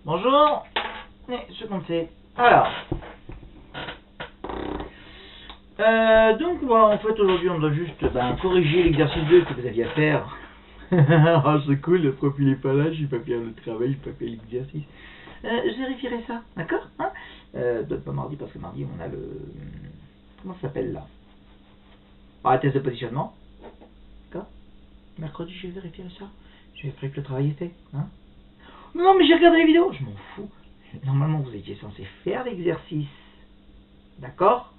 Bonjour. Je comptais. Alors. Donc voilà, en fait aujourd'hui on doit juste corriger l'exercice 2 que vous aviez à faire. Ah c'est cool, le prof il est pas là, j'ai pas faire le travail, j'ai pas fait l'exercice. Je vérifierai ça, d'accord hein pas mardi parce que mardi on a le... Comment ça s'appelle là? La test de positionnement. D'accord. Mercredi je vérifierai ça. Je vérifierai que le travail est fait. Hein non mais j'ai regardé les vidéos, je m'en fous. Normalement vous étiez censé faire l'exercice. D'accord?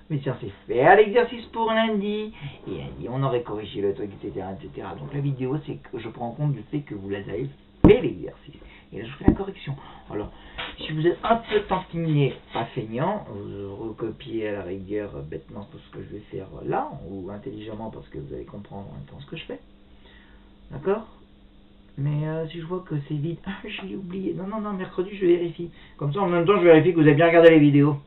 Mais censé faire l'exercice pour lundi, et lundi on aurait corrigé le truc, etc., etc. Donc la vidéo, c'est que je prends en compte du fait que vous avez fait l'exercice. Et là, je fais la correction. Alors, si vous êtes un peu tantinet, pas feignant, vous recopiez à la rigueur bêtement tout ce que je vais faire là, ou intelligemment parce que vous allez comprendre en même temps ce que je fais. D'accord? Mais si je vois que c'est vide, ah, je l'ai oublié. Non, mercredi, je vérifie. Comme ça, en même temps, je vérifie que vous avez bien regardé les vidéos.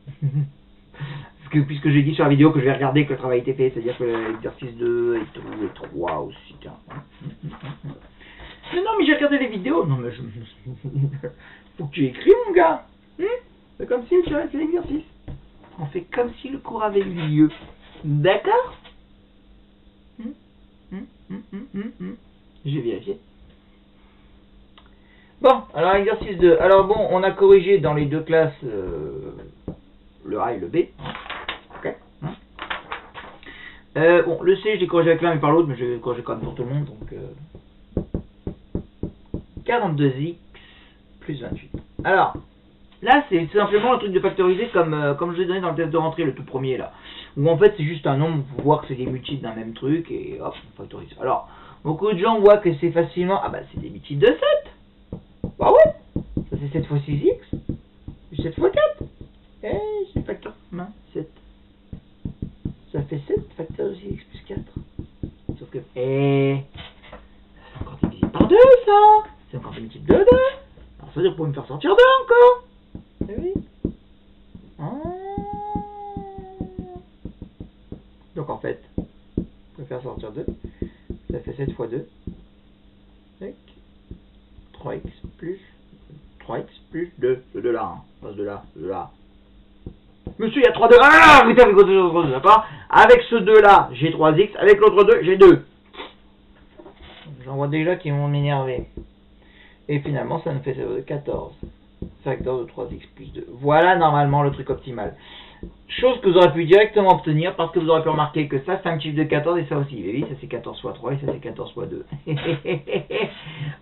Puisque j'ai dit sur la vidéo que je vais regarder que le travail était fait, c'est-à-dire que l'exercice 2 et 3 aussi, tiens. Mais non, mais j'ai regardé les vidéos. Non, mais faut que tu écris, mon gars. C'est comme si tu avais fait l'exercice. On fait comme si le cours avait eu lieu. D'accord? J'ai vérifié. Bon, alors exercice 2. Alors bon, on a corrigé dans les deux classes le A et le B. Ok. Bon, le C, je l'ai corrigé avec l'un et par l'autre, mais je vais corriger quand même pour tout le monde. Donc, 42x plus 28. Alors, là, c'est simplement le truc de factoriser comme je l'ai donné dans le test de rentrée, le tout premier, là. Où en fait, c'est juste un nombre, vous voir que c'est des multiples d'un même truc, et hop, on factorise. Alors, beaucoup de gens voient que c'est facilement... Ah bah, c'est des multiples de 7. Bah ouais, ça c'est 7 fois 6x, 7 fois 4. Eh, c'est facteur commun, 7. Ça fait 7 facteur de 6x plus 4. Sauf que, c'est encore divisible par 2, ça. C'est encore des multiples de 2. Alors ça veut dire que vous pouvez me faire sortir 2 encore. Eh oui. Donc en fait, vous pouvez faire sortir 2. Ça fait 7 fois 2. 3x plus 2. Ce 2 là. Hein. Pas ce 2 là. Ce 2 là. Monsieur, il y a 3 2. Ah, putain, avec l'autre 2, d'accord? Avec ce 2 là, j'ai 3x. Avec l'autre 2, j'ai 2. J'en vois déjà qui vont m'énerver. Et finalement, ça nous fait 14. Facteur de 3x plus 2. Voilà normalement le truc optimal. Chose que vous aurez pu directement obtenir parce que vous aurez pu remarquer que ça c'est un chiffre de 14 et ça aussi. Et oui, ça c'est 14 fois 3 et ça c'est 14 fois 2.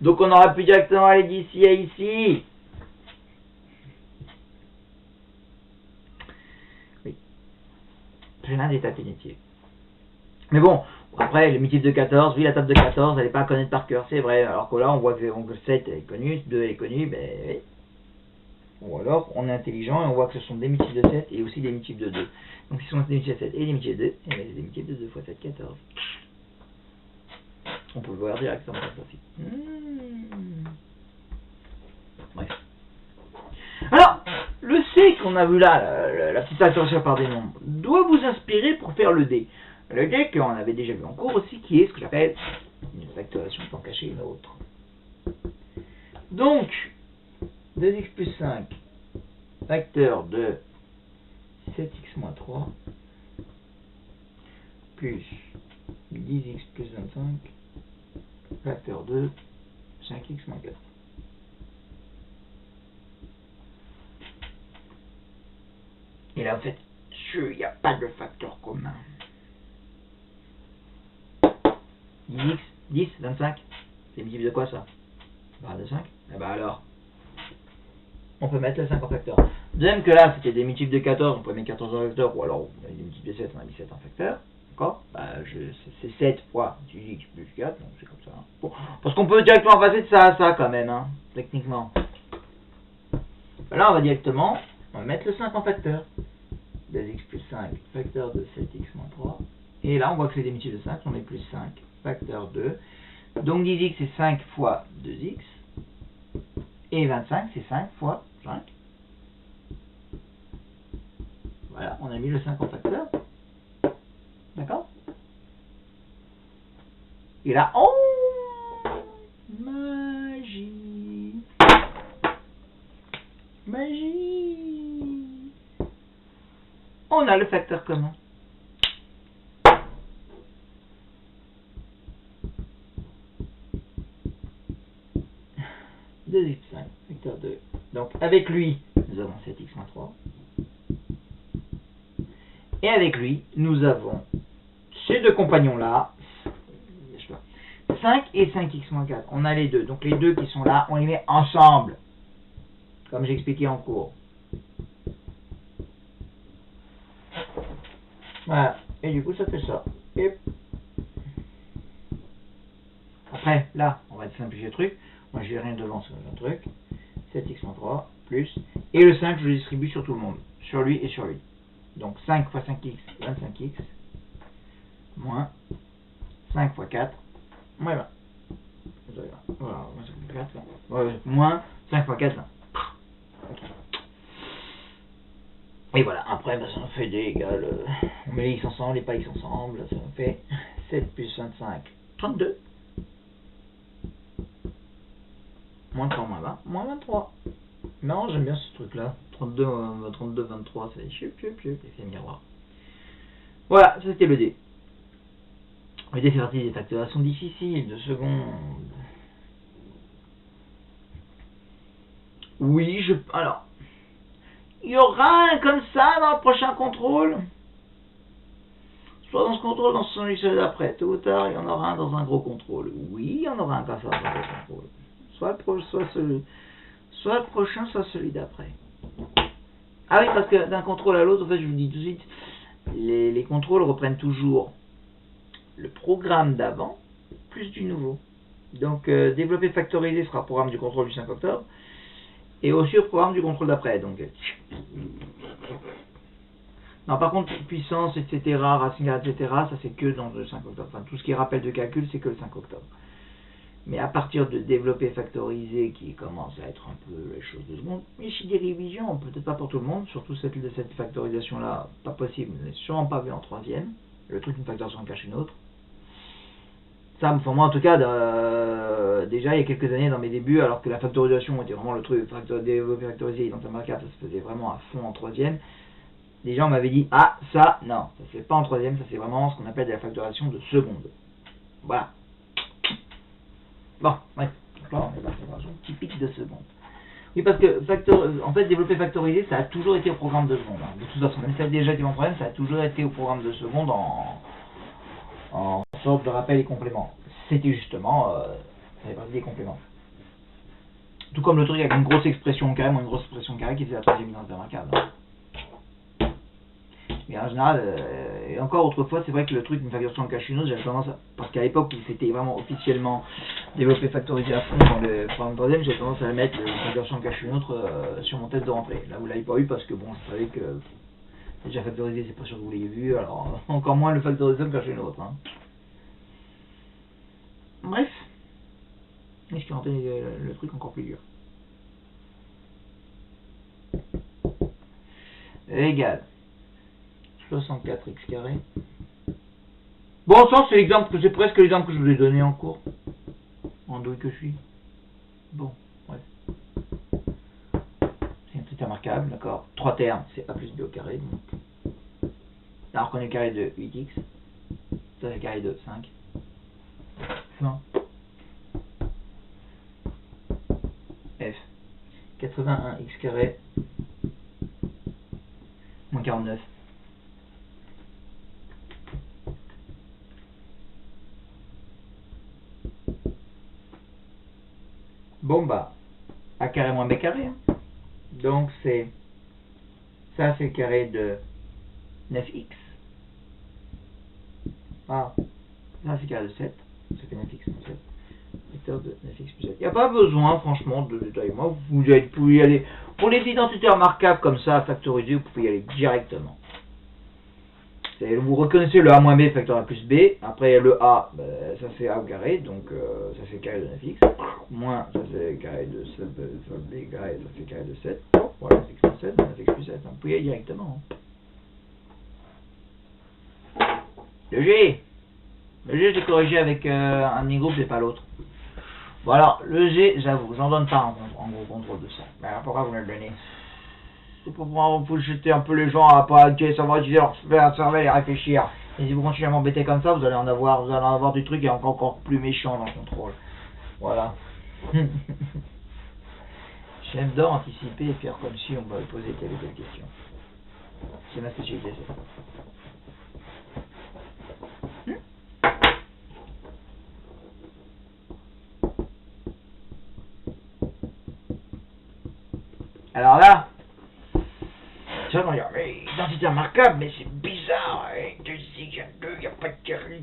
Donc on aurait pu directement aller d'ici à ici. Oui. J'ai l'un des tapis inutiles. Mais bon, après, le multiple de 14, oui, la table de 14, elle n'est pas à connaître par cœur, c'est vrai. Alors que là, on voit que 7 est connu, 2 est connu, ben oui. Ou alors, on est intelligent et on voit que ce sont des multiples de 7 et aussi des multiples de 2. Donc, si ce sont des multiples de 7 et des multiples de 2, et bien, c'est des multiples de 2 fois 7, 14. On peut le voir directement comme ça aussi. Bref. Alors, le C qu'on a vu là, la petite association par des nombres, doit vous inspirer pour faire le D. Le D qu'on avait déjà vu en cours aussi, qui est ce que j'appelle une factorisation pour cacher une autre. Donc, 2x plus 5, facteur de 7x moins 3, plus 10x plus 25, facteur de 5x moins 4. Et là, en fait, il n'y a pas de facteur commun. 10x, 10, 25, c'est multiple de quoi ça? Bah de 5. Eh bah alors, on peut mettre le 5 en facteur. Deuxième que là, c'était des multiples de 14, on peut mettre 14 en facteur, ou alors on a des multiples de 7, on a mis 7 en facteur. D'accord? Bah, c'est 7 fois 10x plus 4, donc c'est comme ça. Hein. Bon, parce qu'on peut directement passer de ça à ça quand même, hein, techniquement. Bah là, on va directement mettre le 5 en facteur. 2x plus 5, facteur de 7x moins 3. Et là, on voit que c'est des multiples de 5, on met plus 5, facteur 2. Donc 10x, c'est 5 fois 2x. Et 25, c'est 5 fois 5. Voilà, on a mis le 5 en facteur. D'accord? Et là, oh, magie. Magie. On a le facteur commun. 2x5, facteur 2. Donc avec lui, nous avons 7x moins 3. Et avec lui, nous avons ces deux compagnons-là, 5 et 5x moins 4. On a les deux. Donc les deux qui sont là, on les met ensemble. Comme j'ai expliqué en cours. Voilà. Et du coup, ça fait ça. Et après, là, on va simplifier le truc. Moi, j'ai rien devant sur le truc. 7x moins 3, plus. Et le 5, je le distribue sur tout le monde. Sur lui et sur lui. Donc 5 fois 5x, 25x. Moins 5 fois 4, moins 20. Voilà, moins 5 fois 4, 20. Okay. Et voilà, après, bah, ça nous fait des égales. On met les x ensemble, les pas x ensemble. Ça nous fait 7 plus 25, 32. Moins 3, moins 20, moins 23. Non, j'aime bien ce truc-là. 32, 23, c'est l'effet miroir. Voilà, ça c'était le dé. Le dé fait partie des factorisations difficiles, de seconde. Oui, alors, il y aura un comme ça dans le prochain contrôle. Soit dans ce contrôle, dans celui d'après. Tôt ou tard, il y en aura un dans un gros contrôle. Oui, il y en aura un comme ça dans un gros contrôle. Soit le prochain, soit celui d'après. Ah oui, parce que d'un contrôle à l'autre, en fait, je vous dis tout de suite, les contrôles reprennent toujours le programme d'avant, plus du nouveau. Donc, développer factorisé sera le programme du contrôle du 5 octobre, et aussi le programme du contrôle d'après. Donc, non, par contre, puissance, etc., racine, etc., ça c'est que dans le 5 octobre. Enfin, tout ce qui est rappel de calcul, c'est que le 5 octobre. Mais à partir de développer factorisé, qui commence à être un peu les choses de seconde, mais chez des révisions, peut-être pas pour tout le monde, surtout cette factorisation-là, pas possible, n'est sûrement pas vu en troisième. Le truc d'une factorisation cache une autre. Ça, pour moi en tout cas, déjà il y a quelques années dans mes débuts, alors que la factorisation était vraiment le truc, développer factorisé dans un marqueur, ça se faisait vraiment à fond en troisième. Les gens m'avaient dit, ah ça, non, ça se fait pas en troisième, ça c'est vraiment ce qu'on appelle de la factorisation de seconde. Voilà. Bon, ouais, donc là on est dans la factorisation typique de seconde. Oui, parce que en fait, développer factorisé, ça a toujours été au programme de seconde. Hein. De toute façon, même si ça a déjà été mon problème, ça a toujours été au programme de seconde en sorte de rappel et complément. C'était justement, ça fait partie des compléments. Tout comme le truc avec une grosse expression carrée, une grosse expression carrée qui faisait la troisième évidence remarquable. Mais en général, et encore autrefois, c'est vrai que le truc d'une factorisation en cache une autre, j'avais tendance à, parce qu'à l'époque où c'était vraiment officiellement développé factorisé à fond dans le programme troisième, j'avais tendance à mettre la factorisation en cache une autre sur mon test de rentrée. Là, vous l'avez pas eu parce que bon, je savais que déjà factorisé, c'est pas sûr que vous l'ayez vu, alors encore moins le factorisé en cache une autre. Hein. Bref, est-ce qu'il rendait le truc encore plus dur? Égal 64x carré. Bon, ça c'est l'exemple, c'est presque l'exemple que je vous ai donné en cours. En douille que je suis. Bon, bref. C'est un petit remarquable, d'accord. 3 termes, c'est a plus b au carré. Donc. Là, on reconnaît le carré de 8x. Ça c'est le carré de 5. Fin. F. 81x carré. Moins 49. Bon bah, A carré moins B carré. Hein. Donc c'est, ça c'est le carré de 9x. Ah, là c'est le carré de 7. Ça fait 9x moins 7. Vecteur de 9x plus 7. Il n'y a pas besoin franchement de détailler. Moi, vous pouvez y aller. Pour les identités remarquables comme ça, factorisées, vous pouvez y aller directement. Vous reconnaissez le a moins b facteur a plus b, après le a, ça c'est a au carré, donc ça c'est carré de 9x, moins ça c'est carré de 7, b carré, ça c'est carré de 7, voilà, x plus 7, 9x plus 7, vous pouvez y aller directement. Le G, je l'ai corrigé avec un demi-groupe et pas l'autre. Bon alors, le G, j'avoue, j'en donne pas en gros contrôle de ça. Mais alors, pourquoi vous me le donnez? C'est pour pouvoir vous jeter un peu les gens à pas savoir utiliser leur cerveau et réfléchir. Et si vous continuez à m'embêter comme ça, vous allez en avoir des trucs encore plus méchants dans le contrôle. Voilà. J'adore anticiper et faire comme si on m'avait posé telle ou telle question. C'est ma spécialité, ça. Alors là, tu vas me dire, mais identité remarquable, mais c'est bizarre, hein, 2 x 2, il n'y a pas de carré,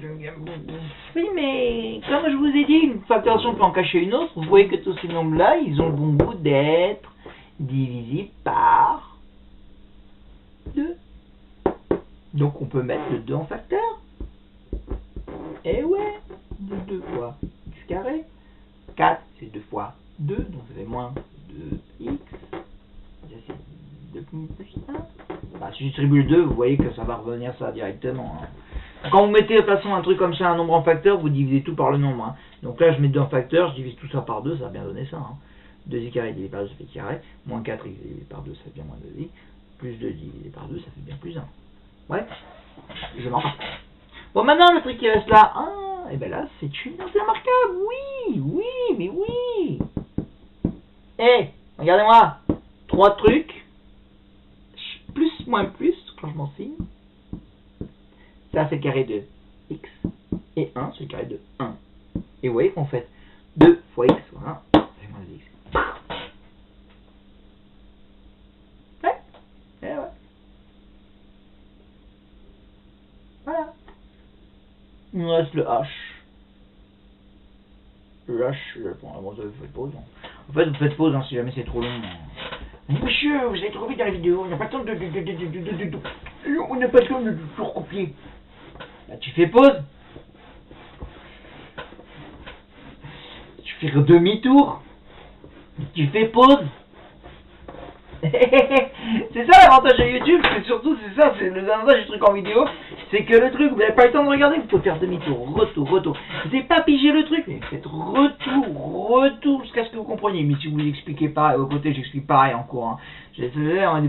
oui, mais comme je vous ai dit, une factoration peut en cacher une autre. Vous voyez que tous ces nombres-là, ils ont le bon goût d'être divisibles par 2. Donc on peut mettre le 2 en facteur. Eh ouais, de 2 fois x carré. 4, c'est 2 fois 2, donc ça fait moins 2x. Ça c'est 2 plus 1. Bah, si je distribue le 2, vous voyez que ça va revenir ça directement. Hein. Quand vous mettez de toute façon un truc comme ça, un nombre en facteur, vous divisez tout par le nombre. Hein. Donc là, je mets 2 en facteur, je divise tout ça par 2, ça va bien donner ça. Hein. 2i carré divisé par 2, ça fait carré. Moins 4x divisé par 2, ça fait bien moins 2i. Plus 2 divisé par 2, ça fait bien plus 1. Ouais, je m'en rends. Bon, maintenant, le truc qui reste là, et ben là, c'est une identité remarquable. Oui, mais oui. Eh, regardez-moi. 3 trucs. Plus, moins, plus, quand je m'en signe. Ça, c'est le carré de x. Et 1, c'est le carré de 1. Et vous voyez qu'on fait 2 fois x fois 1, ça fait moins 2x. Ouais. Voilà. Il nous reste le H. Le H, bon, vous faites pause. En fait, vous faites pause si jamais c'est trop long. Monsieur, vous allez trop vite dans la vidéo, on n'a pas le temps on n'a pas le temps de tout recopier. Là, tu fais pause. Tu fais demi-tour. Tu fais pause. C'est ça l'avantage de YouTube, c'est ça, c'est l'avantage du truc en vidéo, c'est que le truc, vous n'avez pas le temps de regarder, il faut faire demi-tour, retour. Vous n'avez pas pigé le truc, mais faites retour, jusqu'à ce que vous compreniez. Mais si vous expliquez pas, au côté j'explique pareil en cours. Hein. Des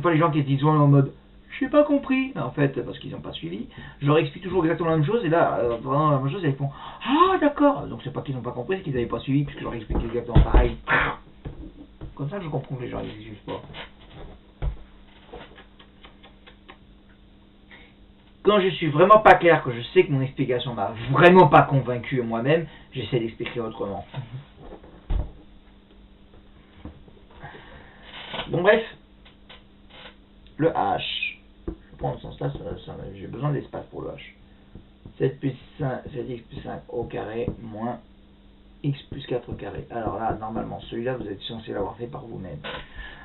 fois les gens qui disent en mode, j'ai pas compris, en fait, parce qu'ils n'ont pas suivi, je leur explique toujours exactement la même chose, et là, vraiment la même chose, et ils font, ah d'accord, donc c'est pas qu'ils n'ont pas compris, c'est qu'ils n'avaient pas suivi, puisque je leur explique exactement pareil. Comme ça je comprends que les gens ils jugent pas. Quand je suis vraiment pas clair, que je sais que mon explication m'a vraiment pas convaincu moi-même, j'essaie d'expliquer autrement. Bon bref, le H, je prends ce sens-là, j'ai besoin d'espace pour le H. 7x plus 5 au carré moins x plus 4 au carré. Alors là, normalement, celui-là, vous êtes censé l'avoir fait par vous-même.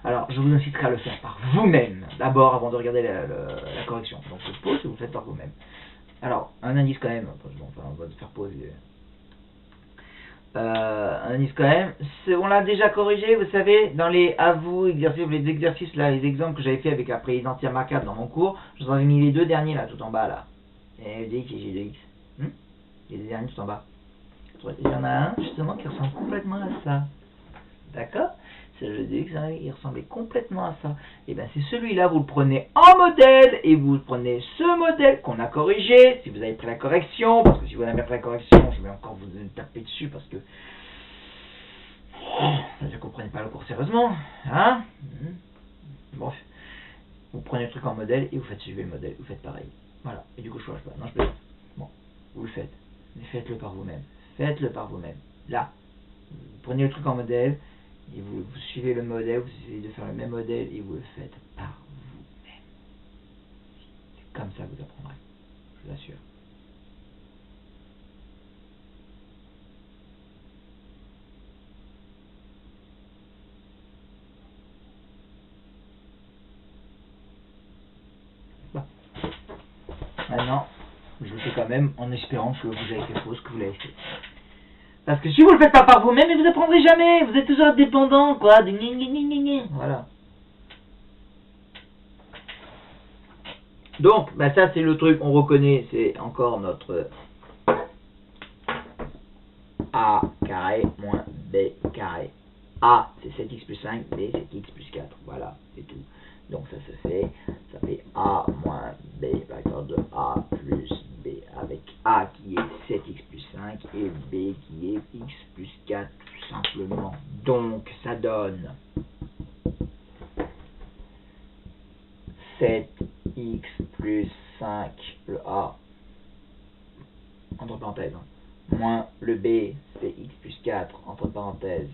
Alors, je vous inciterai à le faire par vous-même, d'abord, avant de regarder la correction. Donc, je pose et vous le faites par vous-même. Alors, un indice quand même, on va faire poser. Un indice quand même, on l'a déjà corrigé, vous savez, dans les les exercices, là, les exemples que j'avais fait avec après identité remarquable dans mon cours, je vous en avais mis les 2 derniers là, tout en bas là. Et dx et g de x. Les 2 derniers tout en bas. Il y en a un justement qui ressemble complètement à ça. D'accord? C'est le dx, il ressemblait complètement à ça. Et bien c'est celui-là, vous le prenez en modèle et vous prenez ce modèle qu'on a corrigé. Si vous avez pris la correction, parce que si vous n'avez pas pris la correction, je vais encore vous taper dessus parce que ça veut dire que vous ne prenez pas le cours sérieusement. Hein? Bref. Vous prenez le truc en modèle et vous faites suivre le modèle, vous faites pareil. Voilà. Et du coup je change pas. Non, je peux. Bon, vous le faites. Mais faites-le par vous-même. Faites-le par vous-même. Là, vous prenez le truc en modèle, et vous suivez le modèle, vous essayez de faire le même modèle, et vous le faites par vous-même. C'est comme ça que vous apprendrez. Je vous assure. Bon. Maintenant, je le fais quand même en espérant que vous avez fait fausse, que vous l'avez fait. Parce que si vous le faites pas par vous-même, vous apprendrez jamais. Vous êtes toujours dépendant, quoi. Voilà. Donc, ça c'est le truc, on reconnaît, c'est encore notre A carré moins B carré. A, c'est 7x plus 5, B, c'est x plus 4. Voilà, c'est tout. Donc ça fait A moins B, facteur de A plus B, avec A qui est 7x plus 5 et B qui est x plus 4, tout simplement. Donc ça donne 7x plus 5, le A, entre parenthèses, moins le B, c'est x plus 4, entre parenthèses.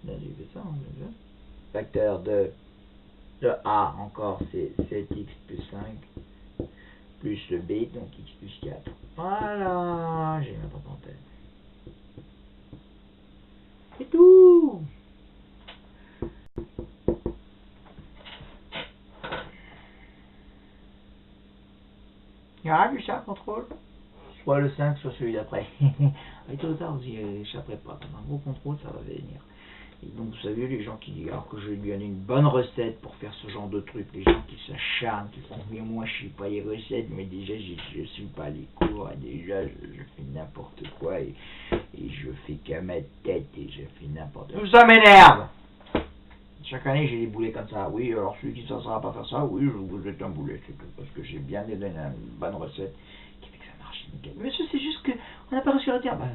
Là, j'ai fait ça, déjà. Facteur de A, encore, c'est 7x plus 5, plus le B, donc x plus 4. Voilà, j'ai mis entre parenthèses. C'est tout. Ah, du chat, contrôle. Soit le 5, soit celui d'après. Avec trop tard, j'y échapperai pas. Un gros contrôle, ça va venir. Et donc, vous savez, les gens qui disent, alors que je lui donne une bonne recette pour faire ce genre de truc, les gens qui s'acharnent, qui font, mais moi je suis pas les recettes, mais déjà je suis pas les cours, et déjà je fais n'importe quoi, et je fais qu'à ma tête, et je fais n'importe quoi. Ça m'énerve! Chaque année, j'ai des boulets comme ça. Oui, alors celui qui ne saura pas faire ça, oui, je vous jette un boulet, c'est tout. Parce que j'ai bien donné une bonne recette qui fait que ça marche nickel. Mais monsieur, c'est juste que on n'a pas réussi à le dire. Bah,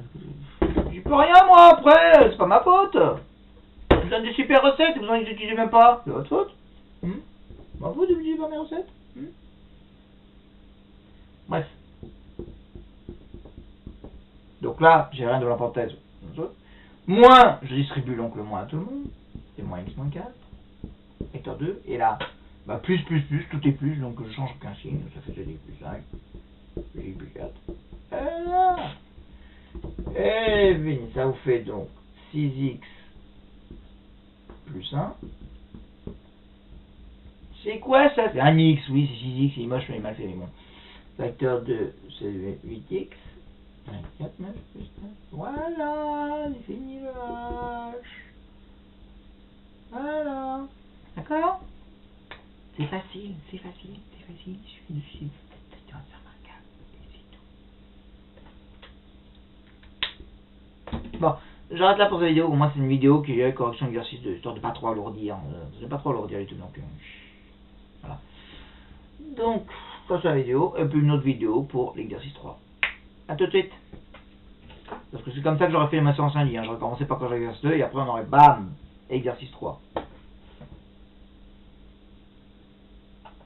j'y peux rien, moi, après, c'est pas ma faute. Je vous donne des super recettes, vous en utilisez même pas. C'est votre faute. Ma faute de me dire pas mes recettes. Bref. Donc là, j'ai rien de la parenthèse. Moins, je distribue donc le moins à tout le monde. C'est moins x moins 4, vecteur 2, et là, bah plus, tout est plus, donc je change aucun signe, ça fait x plus 5, x plus 4, et là, et bien, ça vous fait donc 6x plus 1, c'est quoi ça? C'est un x, oui, c'est 6x, c'est moche, mais mal fait, mais bon, vecteur 2, c'est 8x, 4, 9, plus 9, voilà, c'est fini le h. Voilà. D'accord? C'est facile, il suffit de suivre cette remarquable, et c'est tout. Bon, j'arrête là pour cette vidéo, au moins c'est une vidéo qui est correction d'exercice de histoire de pas trop alourdir, les tout non plus. Voilà. Donc, ça c'est la vidéo, et puis une autre vidéo pour l'exercice 3. A tout de suite. Parce que c'est comme ça que j'aurais fait ma séance lundi, j'aurais commencé par correction d'exercice 2, et après on aurait bam, exercice 3.